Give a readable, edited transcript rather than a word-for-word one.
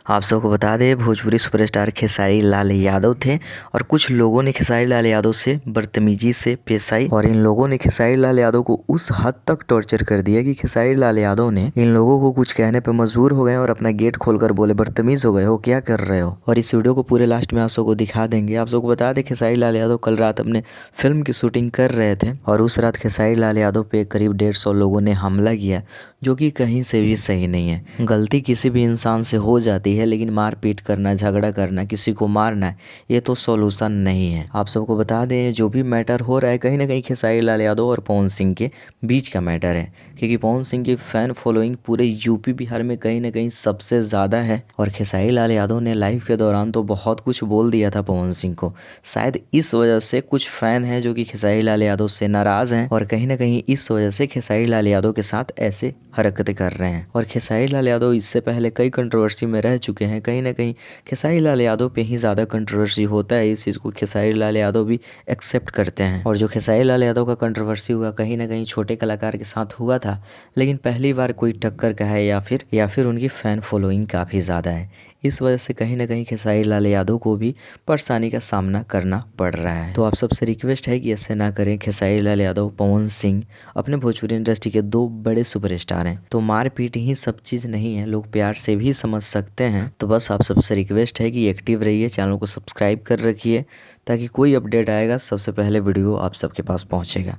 आप सबको बता दें भोजपुरी सुपरस्टार खेसारी लाल यादव थे और कुछ लोगों ने खेसारी लाल यादव से बदतमीजी से पेश आई और इन लोगों ने खेसारी लाल यादव को उस हद तक टॉर्चर कर दिया कि खेसारी लाल यादव ने इन लोगों को कुछ कहने पर मजबूर हो गए और अपना गेट खोलकर बोले बदतमीज हो गए हो, क्या कर रहे हो। और इस वीडियो को पूरे लास्ट में आप सबको दिखा देंगे। आप सबको बता दें खेसारी लाल यादव कल रात अपने फिल्म की शूटिंग कर रहे थे और उस रात खेसारी लाल यादव पे करीब 150 लोगों ने हमला किया, जो कि कहीं से भी सही नहीं है। गलती किसी भी इंसान से हो जाती है, लेकिन मारपीट करना, झगड़ा करना, किसी को मारना, ये तो सॉल्यूशन नहीं है। आप सबको बता दें जो भी मैटर हो रहा है कहीं ना कहीं खेसारी लाल यादव और पवन सिंह के बीच का मैटर है, क्योंकि पवन सिंह की फैन फॉलोइंग पूरे यूपी बिहार में कहीं ना कहीं सबसे ज़्यादा है। और खेसारी लाल यादव ने लाइव के दौरान तो बहुत कुछ बोल दिया था पवन सिंह को। शायद इस वजह से कुछ फैन हैं जो कि खेसारी लाल यादव से नाराज़ हैं और कहीं ना कहीं इस वजह से खेसारी लाल यादव के साथ ऐसे हरकतें कर रहे हैं। और खेसारी लाल यादव इससे पहले कई कंट्रोवर्सी में रह चुके हैं। कहीं ना कहीं खेसारी लाल यादव पे ही ज़्यादा कंट्रोवर्सी होता है, इस चीज़ को खेसारी लाल यादव भी एक्सेप्ट करते हैं। और जो खेसारी लाल यादव का कंट्रोवर्सी हुआ कहीं ना कहीं छोटे कलाकार के साथ हुआ था, लेकिन पहली बार कोई टक्कर का है या फिर उनकी फ़ैन फॉलोइंग काफ़ी ज़्यादा है। इस वजह से कहीं ना कहीं खेसारी लाल यादव को भी परेशानी का सामना करना पड़ रहा है। तो आप सबसे रिक्वेस्ट है कि ऐसे ना करें। खेसारी लाल यादव, पवन सिंह अपने भोजपुरी इंडस्ट्री के दो बड़े सुपरस्टार हैं, तो मारपीट ही सब चीज़ नहीं है, लोग प्यार से भी समझ सकते हैं। तो बस आप सबसे रिक्वेस्ट है कि एक्टिव रहिए, चैनल को सब्सक्राइब कर रखिए ताकि कोई अपडेट आएगा सबसे पहले वीडियो आप सबके पास पहुँचेगा।